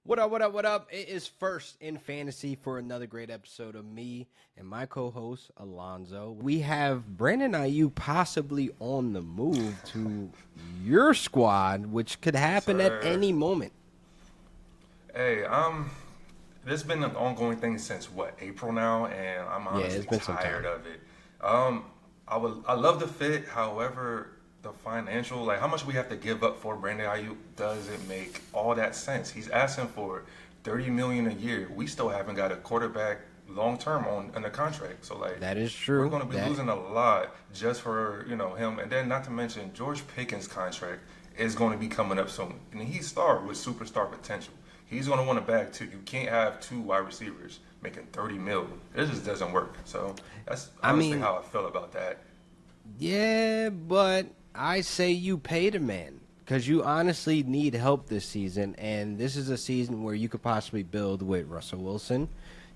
What up, what up, what up? It is First in Fantasy for another great episode of me and my co-host, Alonzo. We have Brandon Aiyuk possibly on the move to your squad, which could happen at Sir. any moment. Hey, this has been an ongoing thing since what, April now, and I'm Yeah, it's honestly been some tired time. of it. I love the fit, however, the financial, like how much we have to give up for Brandon Ayuk doesn't make all that sense. He's asking for 30 million a year. We still haven't got a quarterback long term on the contract. So like That is we're true. going to be losing a lot just for, him, and then not to mention George Pickens' contract is going to be coming up soon. And he's star with superstar potential. He's going to want to bag too. You can't have two wide receivers making 30 mil. It just doesn't work. So that's I honestly mean, how I feel about that. yeah, but I say you pay the man because you honestly need help this season, and this is a season where you could possibly build with Russell Wilson.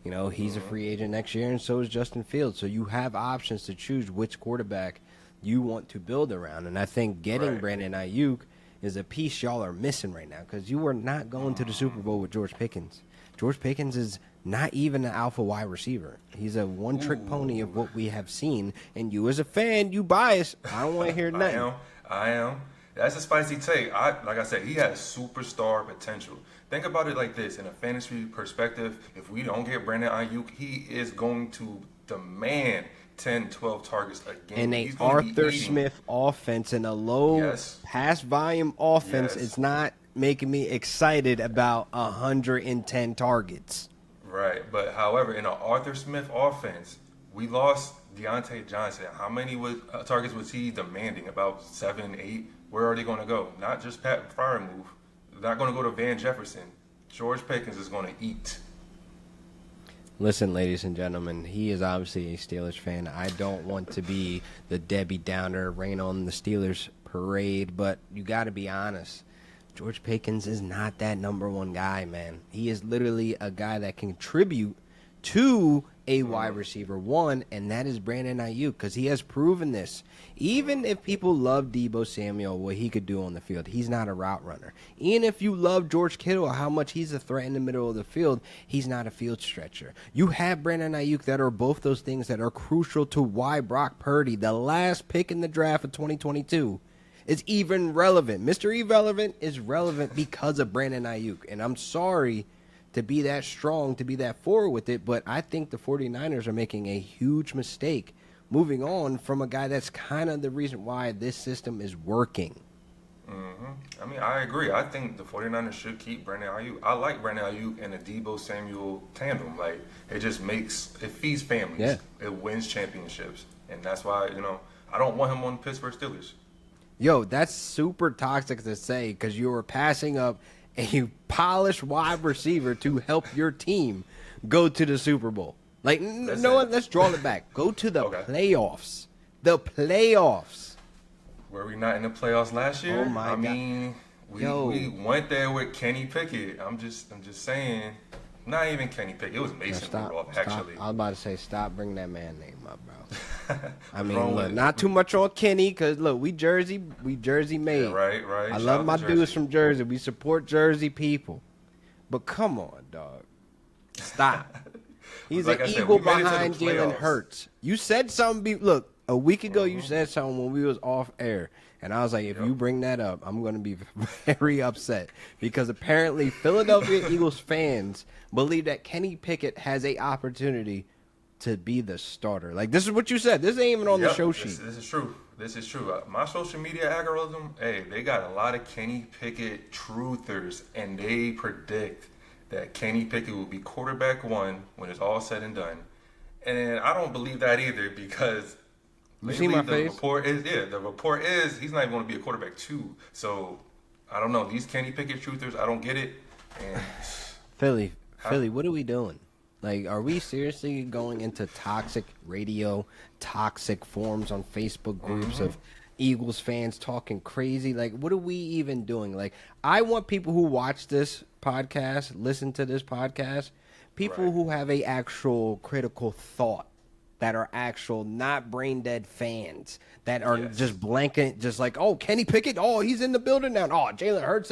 You know, he's a free agent next year, and so is Justin Fields. So you have options to choose which quarterback you want to build around. And I think getting Right. Brandon Ayuk is a piece y'all are missing right now because you are not going to the Super Bowl with George Pickens. George Pickens is not even an alpha wide receiver. He's a one-trick pony of Ooh, what we have seen. And you, as a fan, you biased. I don't want to hear I nothing. am. I am. That's a spicy take. Like I said, he has superstar potential. Think about it like this: in a fantasy perspective, if we don't get Brandon Ayuk, he is going to demand 10, 12 targets a game. In a He's going to be Arthur eating. Smith offense and a low Yes. pass volume offense, it's Yes. not making me excited about 110 targets. Right. But however, in an Arthur Smith offense, we lost Deontay Johnson. How many targets was he demanding? About seven, eight. Where are they going to go? Not just Pat Fryermuth. They're not going to go to Van Jefferson. George Pickens is going to eat. Listen, ladies and gentlemen, he is obviously a Steelers fan. I don't want to be the Debbie Downer, rain on the Steelers parade, but you got to be honest. George Pickens is not that number one guy, man. He is literally a guy that can contribute to a wide receiver one, and that is Brandon Aiyuk because he has proven this. Even if people love Debo Samuel, what he could do on the field, he's not a route runner. Even if you love George Kittle, how much he's a threat in the middle of the field, he's not a field stretcher. You have Brandon Aiyuk that are both those things that are crucial to why Brock Purdy, the last pick in the draft of 2022, is even relevant. Mr. Irrelevant is relevant because of Brandon Aiyuk. And I'm sorry to be that strong, to be that forward with it, but I think the 49ers are making a huge mistake moving on from a guy that's kind of the reason why this system is working. I mean, I agree. I think the 49ers should keep Brandon Ayuk. I like Brandon Ayuk and the Debo Samuel tandem. Like, it feeds Yeah. families. It wins championships. And that's why, I don't want him on the Pittsburgh Steelers. Yo, that's super toxic to say because you were passing up a polished wide receiver to help your team go to the Super Bowl. Like, no Listen. one, let's draw it back. Go to the Okay. playoffs. The playoffs. Were we not in the playoffs last year? Oh my I God. mean, Yo. we went there with Kenny Pickett. I'm just saying, not even Kenny Pickett. It was Now Mason stop. Rudolph Stop. actually. I was about to say, stop bringing that man name up, bro. I What's mean, wrong look, with not too much on Kenny, cause look, we Jersey Yeah, made. right. I Shout love out my to dudes Jersey. from Jersey. We support Jersey people, but come on, dog, stop. He's Like an I said, eagle we made it to the behind Jalen playoffs. Hurts. You said something. Look, a week ago you said something when we was off air, and I was like, if Yep. you bring that up, I'm gonna be very upset because apparently Philadelphia Eagles fans believe that Kenny Pickett has a opportunity to be the starter. Like, this is what you said. This ain't even on the Yep, show this, sheet. this is true. This is true. My social media algorithm, hey, they got a lot of Kenny Pickett truthers, and they predict that Kenny Pickett will be quarterback one when it's all said and done. And I don't believe that either because You see lately my the face? report is he's not even going to be a quarterback two. So I don't know. These Kenny Pickett truthers, I don't get it. And Philly, what are we doing? Like, are we seriously going into toxic radio, toxic forums on Facebook groups of Eagles fans talking crazy? Like, what are we even doing? Like, I want people who watch this podcast, listen to this podcast, people Right. who have a actual critical thought that are actual, not brain dead fans that are Yes. just blanket, just like, oh, Kenny Pickett, oh, he's in the building now. Oh, Jalen Hurts.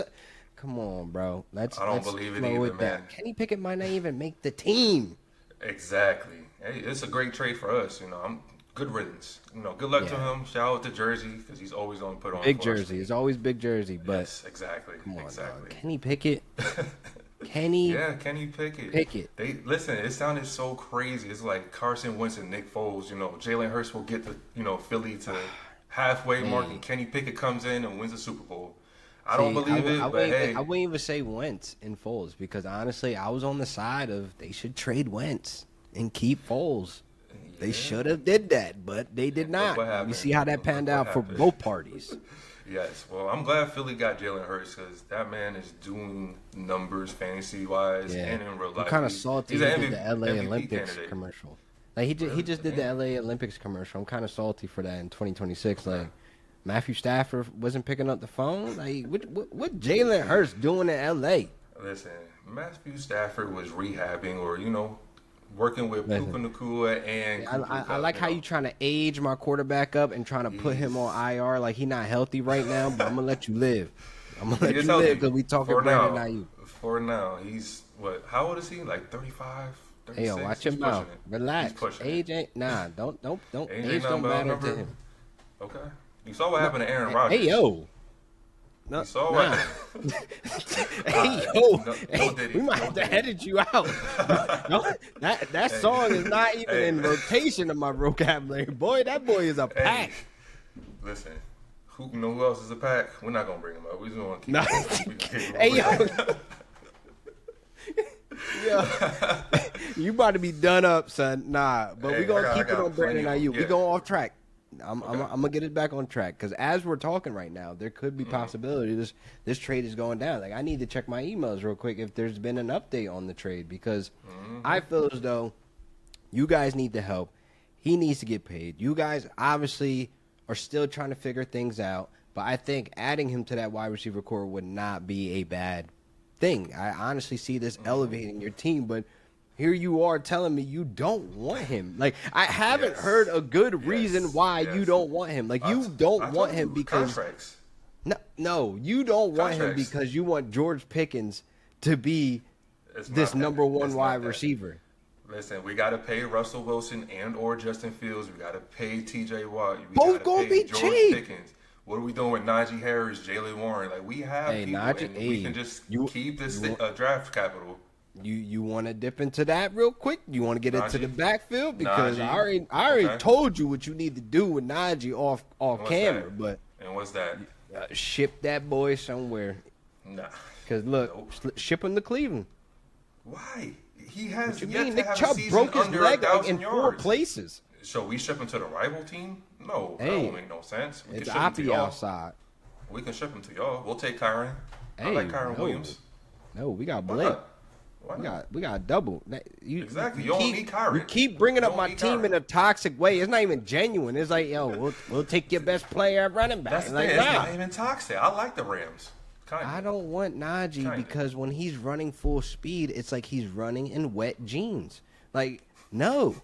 come on, bro. Let's I don't believe it slow either, it down. man. Kenny Pickett might not even make the team. Exactly. Hey, it's a great trade for us. I'm good riddance. Good luck to Yeah. him. Shout out to Jersey because he's always going to put on Big for us. jersey. It's always big jersey, but Yes, exactly. come on, Exactly. dog. Kenny Pickett. Kenny Yeah, Kenny Pickett. Pickett. They listen. It sounded so crazy. It's like Carson Wentz and Nick Foles. Jalen Hurts will get the Philly to halfway mark, and Kenny Pickett comes in and wins the Super Bowl. I don't believe it, but hey, I wouldn't even say Wentz and Foles because honestly, I was on the side of they should trade Wentz and keep Foles. They should have did that, but they did not. what You happened. see how that Look panned what out for happened. both parties. Yes. Well, I'm glad Philly got Jalen Hurts because that man is doing numbers fantasy wise and in real I'm life. kind of salty He's he an did the LA MVP Olympics candidate. commercial. Like he just did the LA Olympics commercial. I'm kind of salty for that in 2026. Like Matthew Stafford wasn't picking up the phone. Like what Jalen Hurts doing in LA? Listen, Matthew Stafford was rehabbing or working with Listen. Puka Nacua and Cooper I Kupp, like how you trying to age my quarterback up and trying to put him on IR like he not healthy right now, but I'm gonna let you live. I'm gonna let He is you live healthy. because we talking For Brandon now. Aiyuk. For now, he's what? How old is he? Like 35, 36? Hey, yo, watch He's your mouth. pushing it. Relax. He's pushing Age it. ain't don't Age age ain't don't nothing but a matter to number. him. Okay. You saw what happened to Aaron Rodgers. Hey yo. No, You saw nah. what? Hey yo, No, hey, Diddy. we might have to edit you out. No, that song is not even Hey, in man. rotation of my vocabulary. Boy, that boy is a Hey, pack. listen. Who else is a pack? We're not gonna bring him up. We just want to keep. Nah. we can keep him Hey moving. yo, you about to be done up, son. Nah, but Hey, we gonna I keep it got on Brandon plenty of- Aiyuk. We yeah. going off track. I'm gonna get it back on track because as we're talking right now, there could be possibility this trade is going down. Like I need to check my emails real quick if there's been an update on the trade because I feel as though you guys need the help. He needs to get paid. You guys obviously are still trying to figure things out, but I think adding him to that wide receiver core would not be a bad thing. I honestly see this elevating your team, but here you are telling me you don't want him. Like I haven't Yes. heard a good Yes. reason why you Yes. don't want him. Like I you don't told want you, him because contracts. no, you don't want him Contracts. because you want George Pickens to be It's this not that. number one It's not wide that. receiver. Listen, we got to pay Russell Wilson and or Justin Fields. We got to pay T.J. Watt. We Both gotta gonna pay be George cheap. Pickens. What are we doing with Najee Harris, Jalen Warren? Like we have Hey, people, Najee- and hey, we can just you- keep this you- draft capital. You want to dip into that real quick? You want to get into Najee. the backfield because I Najee. already Okay. told you what you need to do with Najee off What's camera, that? but And what's that? ship that boy somewhere. Nah. Cause look, Nope. ship him to Cleveland. Why? He has What you yet mean? to Nick have a Chubb season broke his under leg like 1,000 in 4 yards. places. So we ship him to the rival team? No, that Hey, don't make no sense. We It's can ship him to Oppie y'all. outside. We can ship him to y'all. We'll take Kyron. I Hey, like Kyron no. Williams. No, we got Why Blake. not? Why not? We got double. Exactly. You don't need Kyron. You keep bringing You up don't my need team Kyron. in a toxic way. It's not even genuine. It's like, yo, we'll take your best player at running back. That's the Like, thing. It's nah. not even toxic. I like the Rams. Kind I of. don't want Najee Kinda. because when he's running full speed, it's like he's running in wet jeans. Like, no.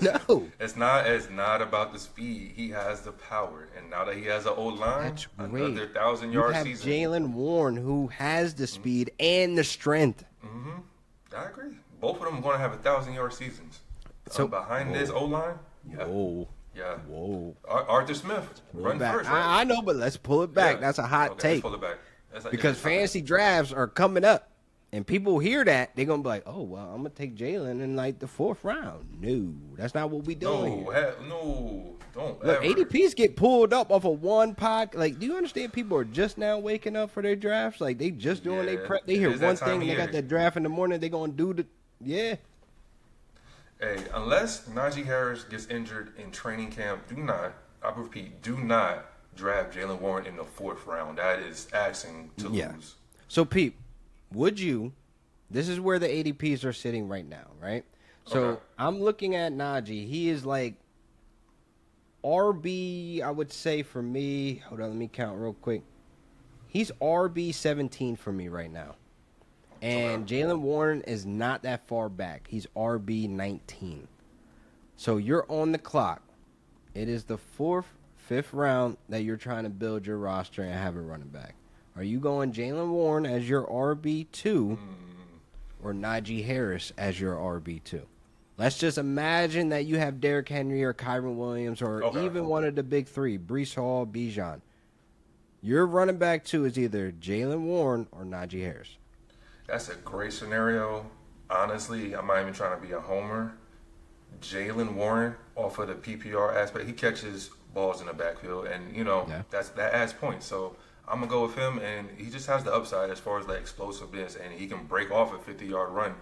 No. It's not about the speed. He has the power, and now that he has an old line, That's great. another 1,000 You yard have season. Jalen Warren who has the speed and the strength. I agree. Both of them are going to have 1,000-yard seasons. So- behind this O line, yeah, Whoa. yeah. Whoa. Arthur Smith, run Back. first, right? I know, but let's pull it back. Yeah. That's a hot Okay, take. Let's pull it back. Because fantasy drafts are coming up. And people hear that, they're going to be like, oh, well, I'm going to take Jalen in like the 4th round. No, that's not what we doing. No, here. no, don't Look, ever. ADPs get pulled up off of one pod. Like, do you understand people are just now waking up for their drafts? Like, they just doing their Yeah, prep. They it hear is that one time thing of and they got year. that draft in the morning. They going to do the, yeah. Hey, unless Najee Harris gets injured in training camp, I repeat, do not draft Jalen Warren in the 4th round. That is asking to Yeah. lose. So, Pete, would you, this is where the ADPs are sitting right now, right? So, Okay. I'm looking at Najee. He is like RB, I would say for me, hold on, let me count real quick. He's RB 17 for me right now. And Jalen Warren is not that far back. He's RB 19. So you're on the clock. It is the 4th, 5th round that you're trying to build your roster and have a running back. Are you going Jalen Warren as your RB2 or Najee Harris as your RB2? Let's just imagine that you have Derrick Henry or Kyron Williams or even one of the big three, Breece Hall, Bijan. Your running back 2 is either Jalen Warren or Najee Harris. That's a great scenario. Honestly, I'm not even trying to be a homer. Jalen Warren, off of the PPR aspect, he catches balls in the backfield, and that adds points. So I'm gonna go with him, and he just has the upside as far as the explosiveness, and he can break off a 50-yard run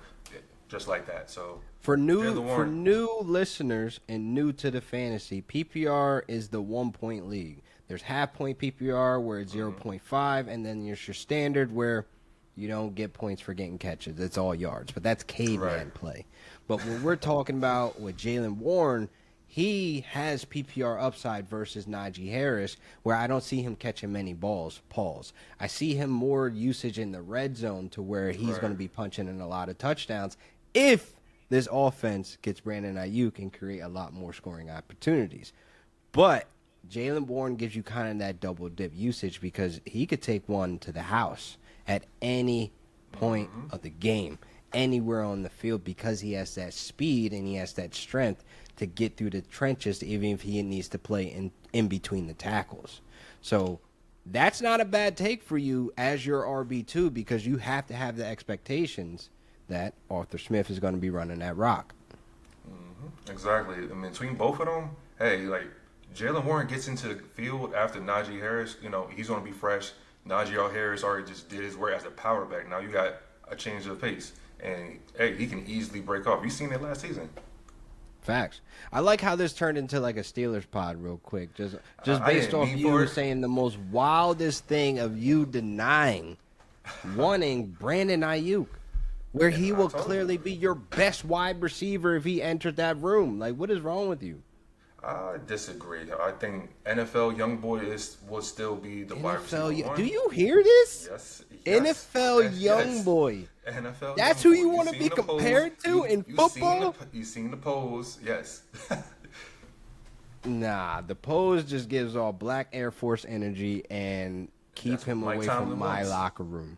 just like that. So for new listeners and new to the fantasy, PPR is the 1-point league. There's half-point PPR where it's 0.5, and then there's your standard where you don't get points for getting catches. It's all yards, but that's caveman play. But what we're talking about with Jalen Warren, he has PPR upside versus Najee Harris, where I don't see him catching many balls. I see him more usage in the red zone to where he's going to be punching in a lot of touchdowns if this offense gets Brandon Aiyuk and create a lot more scoring opportunities. But Jalen Warren gives you kind of that double dip usage because he could take one to the house at any point of the game, anywhere on the field, because he has that speed and he has that strength to get through the trenches, even if he needs to play in between the tackles. So that's not a bad take for you as your RB2 because you have to have the expectations that Arthur Smith is going to be running that rock. Exactly. I mean, between both of them, hey, like Jalen Warren gets into the field after Najee Harris, he's going to be fresh. Najee Harris already just did his work as a power back. Now you got a change of pace. And, hey, he can easily break off. You seen it last season. Facts. I like how this turned into like a Steelers pod real quick. Just based off you saying the most wildest thing of you denying wanting Brandon Aiyuk, where he will clearly be your best wide receiver if he entered that room. Like, what is wrong with you? I disagree. I think NFL young boy will still be the wide receiver one. Do you hear this? Yes. NFL young boy. NFL. That's who you want to be compared to in football? You seen the pose? Yes. Nah, the pose just gives all black Air Force energy and keep him away from my locker room.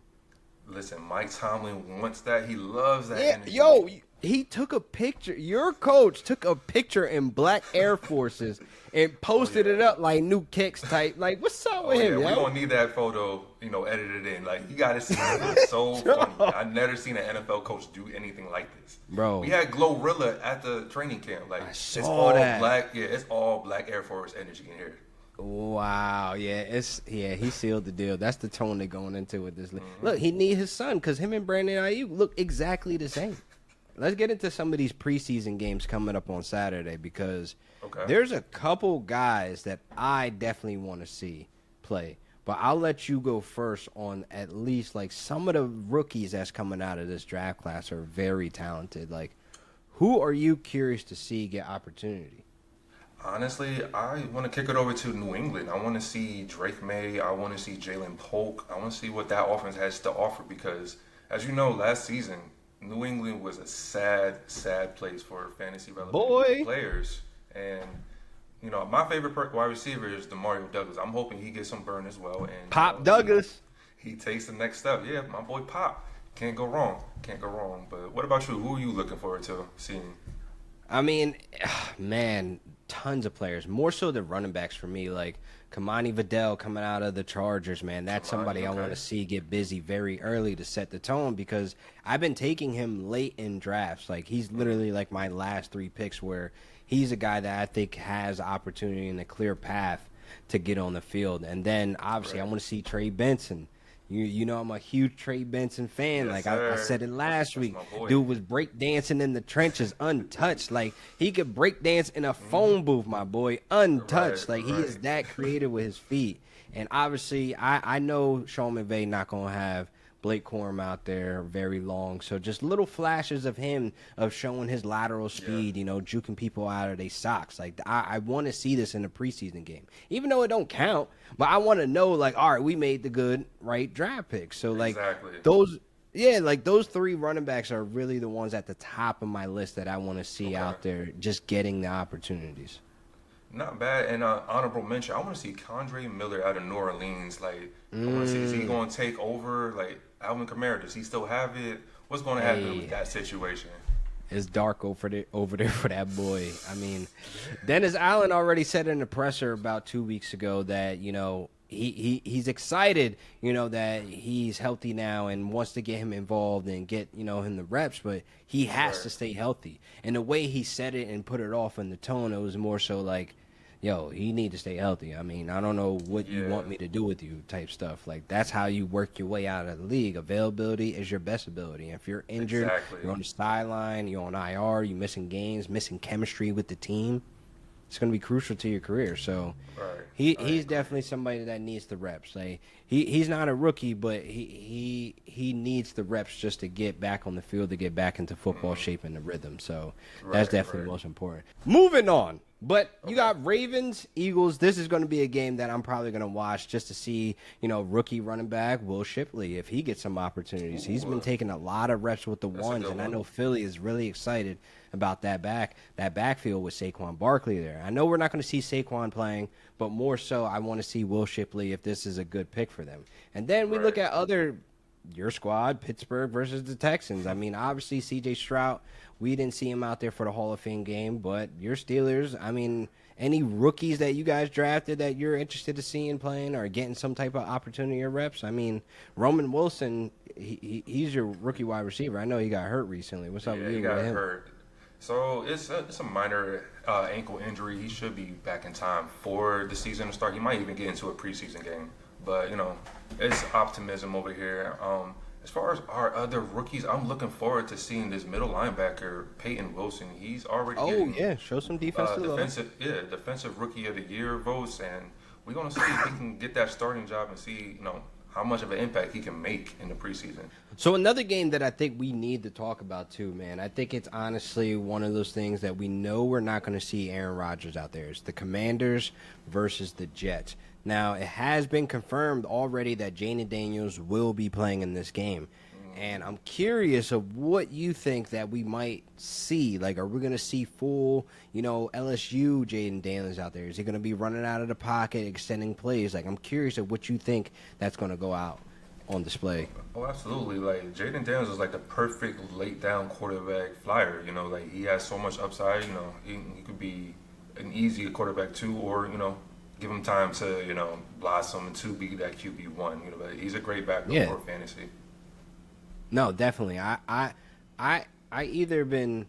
Listen, Mike Tomlin wants that. He loves that energy. Yo, he took a picture. Your coach took a picture in black Air Forces and posted it up like new kicks type. Like, what's up with him? We don't need that photo, edited in. Like, you got to see it. It's so funny. I've never seen an NFL coach do anything like this. Bro. We had Glorilla at the training camp. Like, it's all black. Yeah, it's all black Air Force energy in here. Wow, he sealed the deal. That's the tone they're going into with this. Look, he need his son because him and Brandon Aiyuk look exactly the same. Let's get into some of these preseason games coming up on Saturday because there's a couple guys that I definitely want to see play. But I'll let you go first on at least like some of the rookies that's coming out of this draft class are very talented. Like, who are you curious to see get opportunity? Honestly, I want to kick it over to New England. I want to see Drake May. I want to see Jalen Polk. I want to see what that offense has to offer because, as you know, last season, New England was a sad, sad place for fantasy relevant players. And, my favorite wide receiver is DeMario Douglas. I'm hoping he gets some burn as well. And Pop Douglas. He takes the next step. Yeah, my boy Pop. Can't go wrong. But what about you? Who are you looking forward to seeing? I mean, man, tons of players. More so the running backs for me. Like Kamani Vidal coming out of the Chargers, man. That's somebody I want to see get busy very early to set the tone because I've been taking him late in drafts. Like he's literally like my last 3 picks where he's a guy that I think has opportunity and a clear path to get on the field. And then obviously I want to see Trey Benson. You know I'm a huge Trey Benson fan. Yes, I said it last week. Dude was breakdancing in the trenches untouched. Like, he could breakdance in a phone booth, my boy, untouched. He is that creative with his feet. And obviously, I know Sean McVay not going to have Blake Corum out there very long. So just little flashes of him of showing his lateral speed, juking people out of their socks. Like, I want to see this in a preseason game. Even though it don't count, but I want to know, like, all right, we made the good, right, draft picks. So, like, those 3 running backs are really the ones at the top of my list that I want to see out there just getting the opportunities. Not bad. And honorable mention, I want to see Condre Miller out of New Orleans. Like, I want to see, is he going to take over? Like, Alvin Kamara, does he still have it? What's going to happen with Hey, that situation? it's dark over there for that boy. I mean, Dennis Allen already said in the presser about 2 weeks ago that he's excited, that he's healthy now and wants to get him involved and get him the reps, but he has Right. to stay healthy. And the way he said it and put it off in the tone, it was more so like, yo, he need to stay healthy. I mean, I don't know what you Yeah, want me to do with you type stuff. Like that's how you work your way out of the league. Availability is your best ability. If you're injured, exactly. you're on the sideline, you're on IR, you missing games, missing chemistry with the team, it's going to be crucial to your career. So Right. I he's agree. definitely somebody that needs the reps. Like he's not a rookie, but he needs the reps just to get back on the field, to get back into football shape and the rhythm. So that's Right, definitely right. most important. Moving on. But you Okay. got Ravens, Eagles. This is going to be a game that I'm probably going to watch just to see, rookie running back Will Shipley if he gets some opportunities. He's been Ooh, taking a lot of reps with the that's a ones, good and I one. know Philly is really excited about that backfield with Saquon Barkley there. I know we're not going to see Saquon playing, but more so I want to see Will Shipley if this is a good pick for them. And then we look Right. at other your squad, Pittsburgh versus the Texans. I mean, obviously C.J. Stroud, we didn't see him out there for the Hall of Fame game, but your Steelers, I mean, any rookies that you guys drafted that you're interested to seeing playing or getting some type of opportunity or reps? I mean, Roman Wilson, he's your rookie wide receiver. I know he got hurt recently. What's up with Yeah, he you with got him? hurt. So it's a minor ankle injury. He should be back in time for the season to start. He might even get into a preseason game. But it's optimism over here. As far as our other rookies, I'm looking forward to seeing this middle linebacker Peyton Wilson. He's already Oh getting yeah, show some defensive love. defensive rookie of the year votes, and we're gonna see if he can get that starting job and see how much of an impact he can make in the preseason. So another game that I think we need to talk about too, man. I think it's honestly one of those things that we know we're not going to see Aaron Rodgers out there. It's the Commanders versus the Jets. Now it has been confirmed already that Jaden Daniels will be playing in this game. And I'm curious of what you think that we might see. Like, are we going to see full, LSU Jaden Daniels out there? Is he going to be running out of the pocket, extending plays? Like, I'm curious of what you think that's going to go out on display. Oh, absolutely. Like Jaden Daniels is like the perfect late down quarterback flyer. Like he has so much upside. He could be an easy quarterback too, or give him time to blossom and to be that QB1. But he's a great backup Yeah. for fantasy. No, definitely. I either been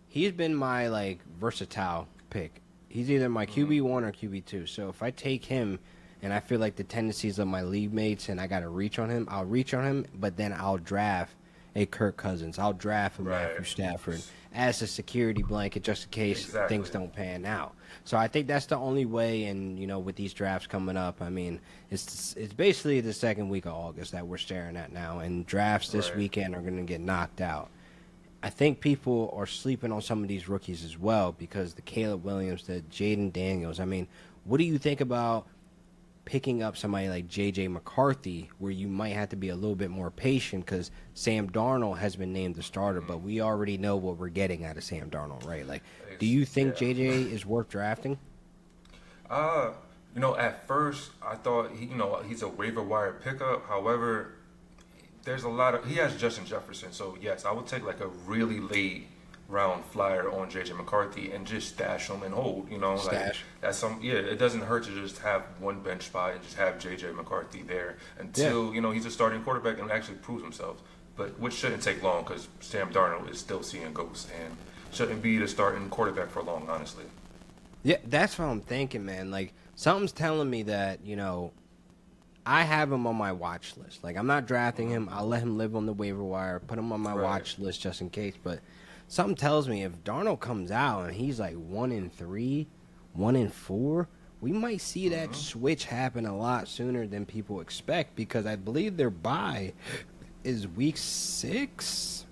he's been my like versatile pick. He's either my QB1 or QB2. So if I take him and I feel like the tendencies of my league mates and I got to reach on him, I'll reach on him, but then I'll draft a Kirk Cousins. I'll draft a Right. Matthew Stafford as a security blanket just in case things Exactly. don't pan out. So I think that's the only way. And with these drafts coming up, I mean, it's basically the second week of August that we're staring at now, and drafts this Right. weekend are going to get knocked out. I think people are sleeping on some of these rookies as well because the Caleb Williams, the Jaden Daniels. I mean, what do you think about picking up somebody like J.J. McCarthy, where you might have to be a little bit more patient because Sam Darnold has been named the starter, but we already know what we're getting out of Sam Darnold, right? Like, do you think Yeah. J.J. is worth drafting? Uh, at first I thought he's a waiver wire pickup. However, there's a lot of he has Justin Jefferson, so yes, I would take like a really late round flyer on JJ McCarthy and just stash him and hold. Like Stash. that's it doesn't hurt to just have one bench spot and just have JJ McCarthy there Yeah. until he's a starting quarterback and actually proves himself. But which shouldn't take long because Sam Darnold is still seeing ghosts and shouldn't be the starting quarterback for long, honestly. Yeah, that's what I'm thinking, man. Like, something's telling me that, I have him on my watch list. Like, I'm not drafting him. I'll let him live on the waiver wire, put him on my Right. watch list just in case. But something tells me if Darnold comes out and he's like 1-3, 1-4, we might see that switch happen a lot sooner than people expect because I believe their bye is week 6.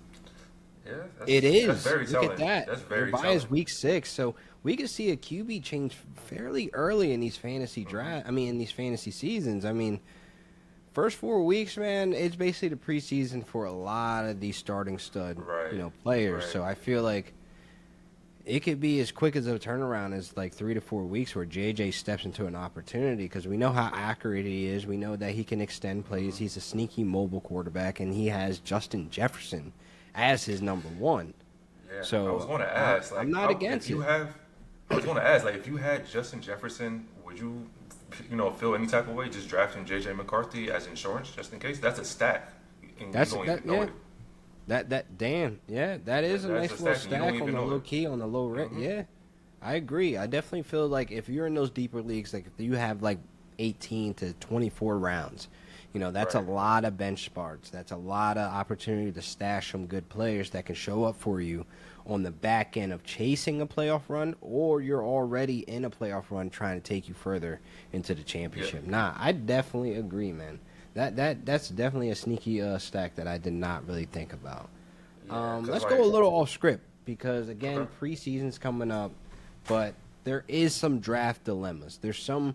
Yeah, It that's is. very Look telling. at that. That's Their very bye telling. is week 6, so we could see a QB change fairly early in these fantasy draft. I mean, in these fantasy seasons. I mean, first 4 weeks, man, it's basically the preseason for a lot of these starting stud, Right. players. Right. So I feel like it could be as quick as a turnaround as like 3 to 4 weeks where JJ steps into an opportunity because we know how accurate he is. We know that he can extend plays. He's a sneaky mobile quarterback, and he has Justin Jefferson as his number one. Yeah, So I was going to ask, like, I'm not against it. I was going to ask, like, if you had Justin Jefferson, would you, feel any type of way just drafting J.J. McCarthy as insurance just in case? That's a stack. And That's you don't that even know yeah. it. Damn, yeah, that is a That's nice a little stack, and you don't stack on even the know low it. key, on the low rent. Yeah, I agree. I definitely feel like if you're in those deeper leagues, like if you have like 18 to 24 rounds, that's a Right. lot of bench spots. That's a lot of opportunity to stash some good players that can show up for you on the back end of chasing a playoff run, or you're already in a playoff run trying to take you further into the Yeah. championship. Nah, I definitely agree, man. That's definitely a sneaky stack that I did not really think about. Yeah, because, Let's go a like, little off script because again, okay. preseason's coming up, but there is some draft dilemmas. There's some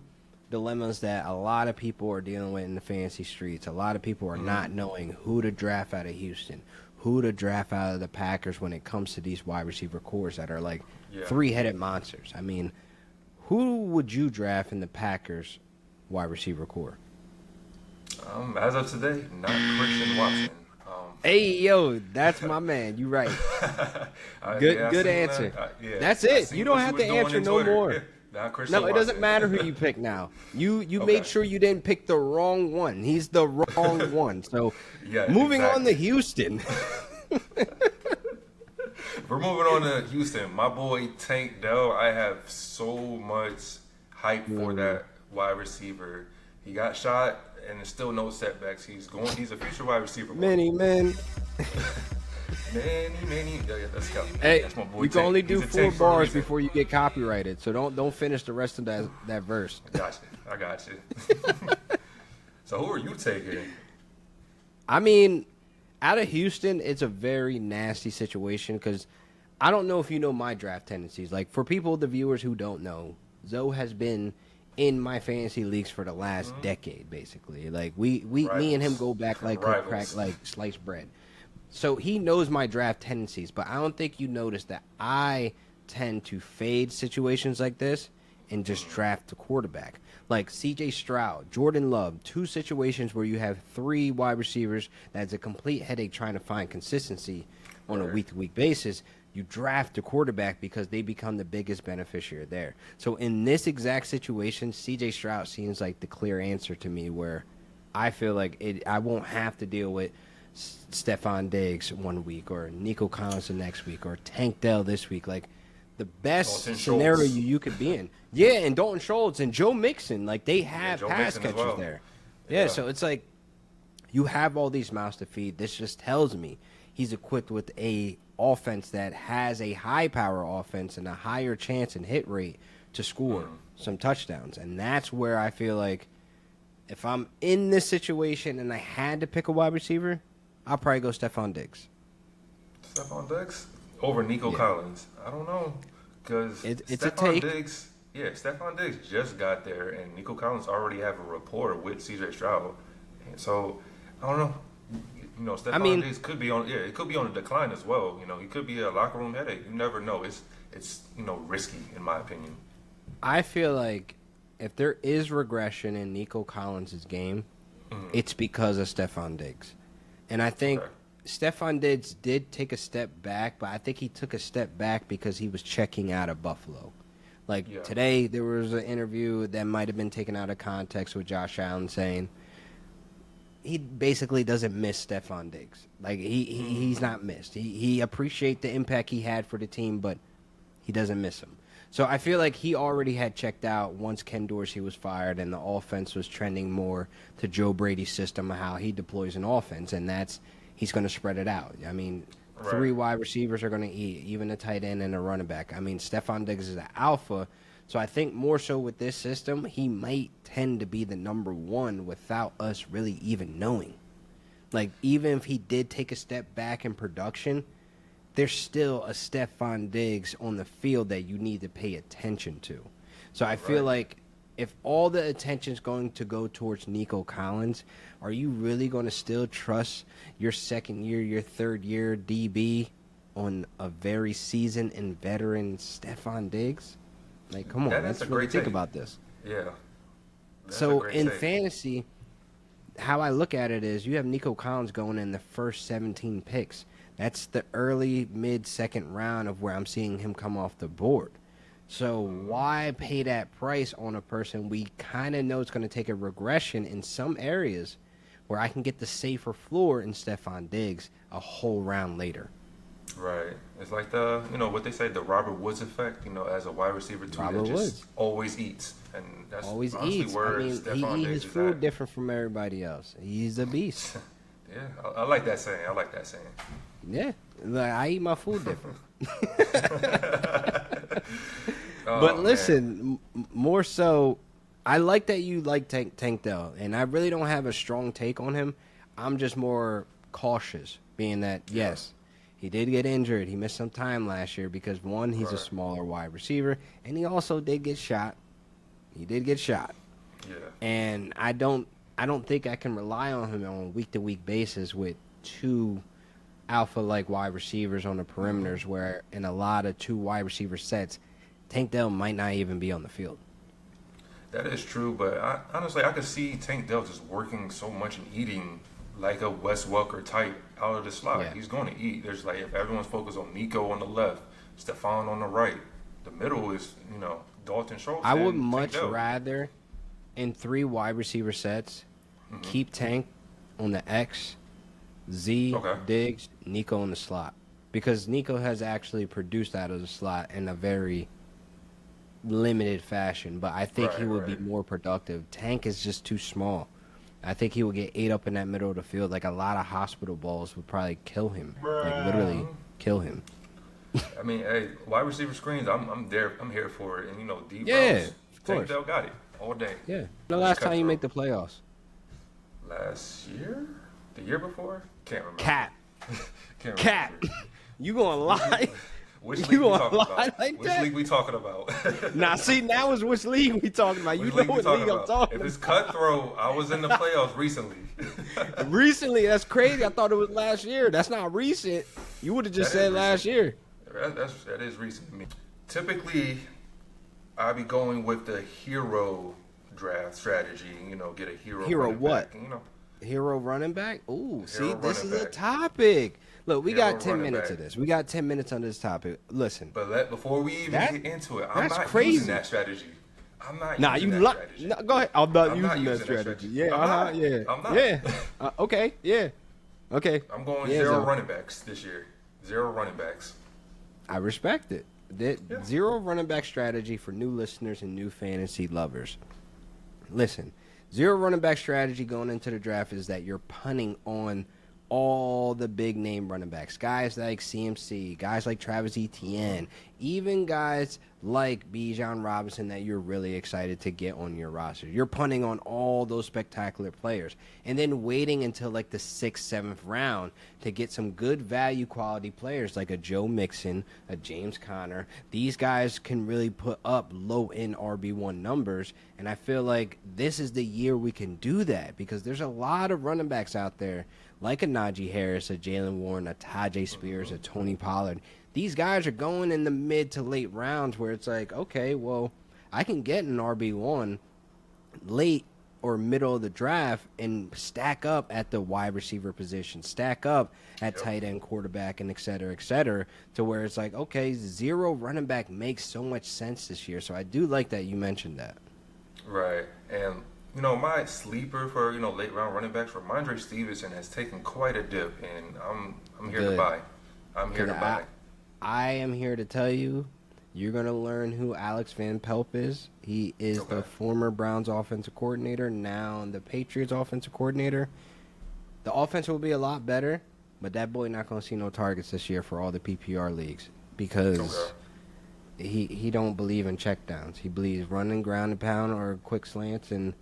dilemmas that a lot of people are dealing with in the fantasy streets. A lot of people are not knowing who to draft out of Houston, who to draft out of the Packers when it comes to these wide receiver cores that are like Yeah. three-headed monsters. I mean, who would you draft in the Packers wide receiver core? As of today, not Christian Watson. Hey, yo, that's my man. You right. Yeah, I Good seen answer. that. Yeah, That's I it. seen You don't what have was to doing answer in no Twitter. more. Yeah, not Christian No, it Watson. doesn't matter who you pick now. You Okay. made sure you didn't pick the wrong one. He's the wrong one. So Yeah, moving on to exactly. Houston. We're moving on to Houston. My boy Tank Dell. I have so much hype for that wide receiver. He got shot, and there's still no setbacks. He's a future wide receiver. Many men. Many. Yeah, Hey, that's my boy. you can Tank. only He's do a 4 tank for a bars reason. before you get copyrighted. So don't finish the rest of that verse. Gotcha. I got you. So who are you taking? I mean, out of Houston, it's a very nasty situation because I don't know if you know my draft tendencies. Like, for people, the viewers who don't know, Zoe has been in my fantasy leagues for the last decade, basically. Like, me and him go back like cook, crack, Rivals. like sliced bread. So he knows my draft tendencies, but I don't think you notice that I tend to fade situations like this and just draft the quarterback. Like C.J. Stroud, Jordan Love, 2 situations where you have 3 wide receivers that's a complete headache trying to find consistency on a Right. week-to-week basis. You draft the quarterback because they become the biggest beneficiary there. So in this exact situation, C.J. Stroud seems like the clear answer to me where I feel like I won't have to deal with Stephon Diggs one week or Nico Collins the next week or Tank Dell this week. Like, the best Dalton scenario Schultz. you could be in. Yeah, and Dalton Schultz and Joe Mixon, like they have Joe pass Mixon as catchers well. there. Yeah. Yeah, so it's like you have all these mouths to feed. This just tells me he's equipped with a offense that has a high power offense and a higher chance and hit rate to score some touchdowns. And that's where I feel like if I'm in this situation and I had to pick a wide receiver, I'll probably go Stephon Diggs. Stephon Diggs over Nico Yeah. Collins. I don't know, because It's a take. Stephon Diggs just got there, and Nico Collins already have a rapport with C.J. Stroud, and so I don't know. Stephon Diggs could be on. Yeah, it could be on a decline as well. He could be a locker room headache. You never know. It's risky in my opinion. I feel like if there is regression in Nico Collins' game, it's because of Stephon Diggs. And I think Okay. Stephon Diggs did take a step back, but I think he took a step back because he was checking out of Buffalo. Like Yeah. today, there was an interview that might have been taken out of context with Josh Allen saying he basically doesn't miss Stephon Diggs. Like he's not missed. He appreciates the impact he had for the team, but he doesn't miss him. So I feel like he already had checked out once Ken Dorsey was fired and the offense was trending more to Joe Brady's system of how he deploys an offense, and he's going to spread it out. I mean, Right. 3 wide receivers are going to eat, even a tight end and a running back. I mean, Stephon Diggs is an alpha, so I think more so with this system, he might tend to be the number 1 without us really even knowing. Like, even if he did take a step back in production, there's still a Stephon Diggs on the field that you need to pay attention to. So I feel Right. like if all the attention's going to go towards Nico Collins, are you really going to still trust your second year, your third year DB on a very seasoned and veteran Stephon Diggs? Like, come on, That's let's a really great think take. about this. Yeah, that's a So great in take. fantasy, how I look at it is you have Nico Collins going in the first 17 picks. That's the early, mid, second round of where I'm seeing him come off the board. So why pay that price on a person we kind of know is going to take a regression in some areas where I can get the safer floor in Stephon Diggs a whole round later? Right. It's like the, what they say, the Robert Woods effect, as a wide receiver too that Robert just Woods always eats. And that's always honestly eats. I where mean, he Stephon eat his Diggs is food at. different from everybody else. He's a beast. Yeah, I like that saying. I like that saying. Yeah, like, I eat my food different. But Oh man. listen, more so, I like that you like Tank Dell, and I really don't have a strong take on him. I'm just more cautious, being that Yeah. yes, he did get injured. He missed some time last year because one, he's a Right. smaller wide receiver, and he also did get shot. He did get shot, Yeah. and I don't think I can rely on him on a week to week basis with two alpha like wide receivers on the perimeters. Where in a lot of two wide receiver sets, Tank Dell might not even be on the field. That is true, but honestly, I could see Tank Dell just working so much and eating like a Wes Welker type out of the slot. Yeah. He's going to eat. There's like if everyone's focused on Nico on the left, Stephon on the right, the middle is Dalton Schultz. I would and Tank much Dell. rather in three wide receiver sets keep Tank on the X, Z, Okay. Diggs, Nico in the slot. Because Nico has actually produced out of the slot in a very limited fashion, but I think he Right, would be right. more productive. Tank is just too small. I think he would get ate up in that middle of the field. Like a lot of hospital balls would probably kill him. Like literally kill him. I mean, hey, wide receiver screens, I'm there. I'm here for it. And deep Yeah, routes, of Tank course. Dell got it all day. Yeah. The Just last cut time you through. make the playoffs. Last year, the year before, can't remember. Cat. Can't Cat. remember. You gonna lie? Which You league we gonna talking lie about? like Which that? league we talking about? Now, see, now is which league we talking about. You Which know league we what talking league I'm about? talking If it's about. cutthroat, I was in the playoffs recently. Recently, that's crazy. I thought it was last year. That's not recent. You would have just That is said last recent. year. That is recent to me. Typically, I be going with the hero draft strategy. Get a hero. Hero running what? Back, Hero running back? Ooh, see, Hero this running is a back. topic. Look, we Hero got 10 running minutes back. of this. We got 10 minutes on this topic. Listen. But before we even That- get into it, I'm that's not crazy. using that strategy. I'm not Nah, using you that li- strategy. no, go ahead. I'm not I'm using not that using that strategy. strategy. Yeah, I'm not. yeah. I'm not. Yeah. Okay, yeah. Okay. I'm going Yeah, zero so running backs this year. Zero running backs. I respect it. That Yeah. zero running back strategy for new listeners and new fantasy lovers. Listen, zero running back strategy going into the draft is that you're punting on all the big name running backs. Guys like CMC, guys like Travis Etienne, even guys like Bijan Robinson that you're really excited to get on your roster. You're punting on all those spectacular players and then waiting until like the 6th, 7th round to get some good value quality players like a Joe Mixon, a James Conner. These guys can really put up low end RB1 numbers, and I feel like this is the year we can do that because there's a lot of running backs out there like a Najee Harris, a Jalen Warren, a Tajay Spears, a Tony Pollard. These guys are going in the mid to late rounds where it's like, okay, well, I can get an RB1 late or middle of the draft and stack up at the wide receiver position, stack up at tight end, quarterback, and et cetera, to where it's like, okay, zero running back makes so much sense this year. So I do like that you mentioned that. Right. And my sleeper for late round running backs, Ramondre Stevenson has taken quite a dip, and I'm here to Good. buy. I'm here to Because buy. I am here to tell you, you're going to learn who Alex Van Pelt is. He is the Okay. former Browns offensive coordinator, now the Patriots offensive coordinator. The offense will be a lot better, but that boy not going to see no targets this year for all the PPR leagues because Okay. he don't believe in checkdowns. He believes running ground and pound or quick slants and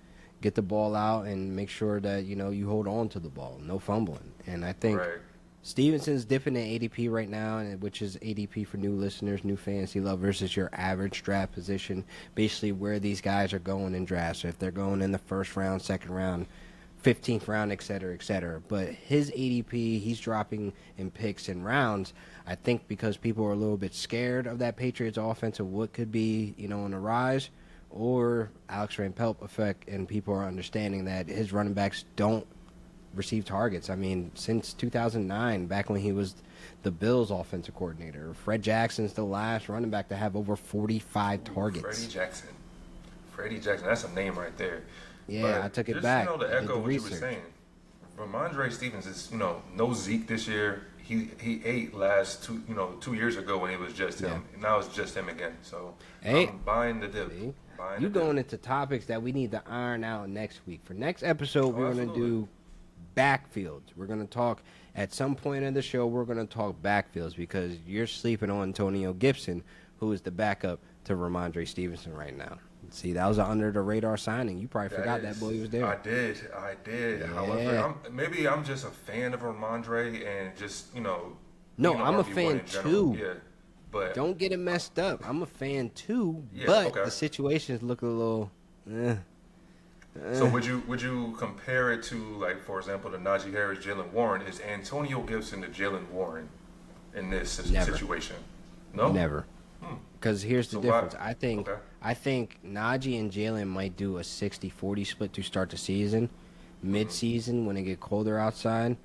get the ball out and make sure that you hold on to the ball, no fumbling. And I think Right. Stevenson's dipping in ADP right now, which is ADP for new listeners, new fantasy lovers, is your average draft position, basically where these guys are going in drafts. So if they're going in the first round, second round, 15th round, et cetera, et cetera. But his ADP, he's dropping in picks and rounds. I think because people are a little bit scared of that Patriots offense of what could be, on the rise, or Alex Van Pelt effect, and people are understanding that his running backs don't receive targets. I mean, since 2009, back when he was the Bills offensive coordinator, Fred Jackson's the last running back to have over 45 targets. Freddie Jackson, that's a name right there. Yeah, But I took it just, back. To I did echo the what you were research. saying, Ramondre Stevens is, no Zeke this year. He ate last 2 years ago when it was just him. Yeah. And now it's just him again. So Hey, I'm buying the dip. see? Buying You the going dip. into topics that we need to iron out next week. For next episode, Oh, we're going to absolutely. do backfields. We're going to talk, at some point in the show, we're going to talk backfields because you're sleeping on Antonio Gibson, who is the backup to Ramondre Stevenson right now. See, that was an under-the-radar signing. You probably forgot that boy was there. I did. Yeah. However, maybe I'm just a fan of Ramondre and just No, being I'm a RB1 fan in general. too. Yeah, but Don't get it messed up. I'm a fan too, Yeah, but okay. the situations look a little. So would you compare it to, like, for example, the Najee Harris, Jalen Warren? Is Antonio Gibson the Jalen Warren in this Never. situation? No, Never. Because here's the So difference. why- I Okay. think Najee and Jalen might do a 60-40 split to start the season. Mid-season, when it get colder outside,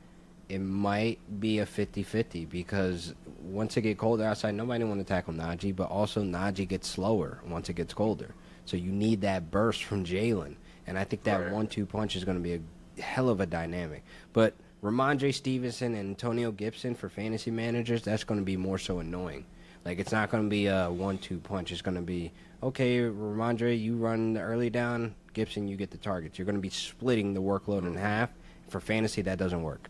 it might be a 50-50 because once it get colder outside, nobody want to tackle Najee, but also Najee gets slower once it gets colder. So you need that burst from Jalen. And I think that Right. 1-2 punch is going to be a hell of a dynamic. But Ramondre Stevenson and Antonio Gibson for fantasy managers, that's going to be more so annoying. Like, it's not going to be a 1-2 punch. It's going to be, okay, Ramondre, you run the early down. Gibson, you get the targets. You're going to be splitting the workload in half. For fantasy, that doesn't work.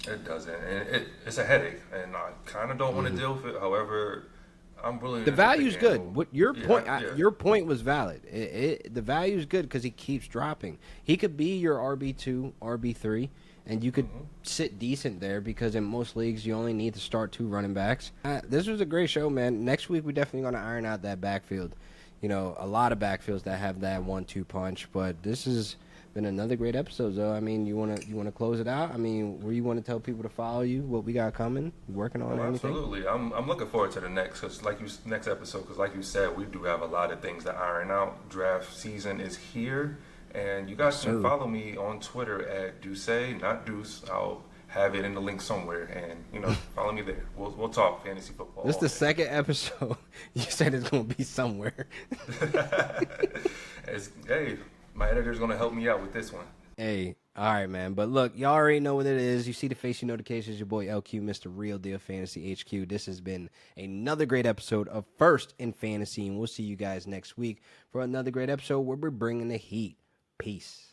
It doesn't, and it's a headache, and I kind of don't want to deal with it. However, I'm willing. The to value's good. gamble. What your Yeah, point? yeah. Your point was valid. The value's good because he keeps dropping. He could be your RB2, RB3, and you could sit decent there because in most leagues you only need to start 2 running backs. This was a great show, man. Next week we're definitely going to iron out that backfield. A lot of backfields that have that 1-2 punch. But this has been another great episode, though. I mean, you wanna close it out? I mean, where you want to tell people to follow you? What we got coming? You working on Oh, anything? absolutely. I'm looking forward to the next next episode because like you said, we do have a lot of things to iron out. Draft season is here, and you guys can sir. follow me on Twitter at Duce, not Deuce. I'll have it in the link somewhere, and follow me there. We'll talk fantasy football. This is the all day. second episode. You said it's gonna be somewhere. Hey, my editor's gonna help me out with this one. Hey, all right, man. But look, y'all already know what it is. You see the face, you know the case. It's your boy LQ, Mr. Real Deal Fantasy HQ. This has been another great episode of First in Fantasy, and we'll see you guys next week for another great episode where we're bringing the heat. Peace.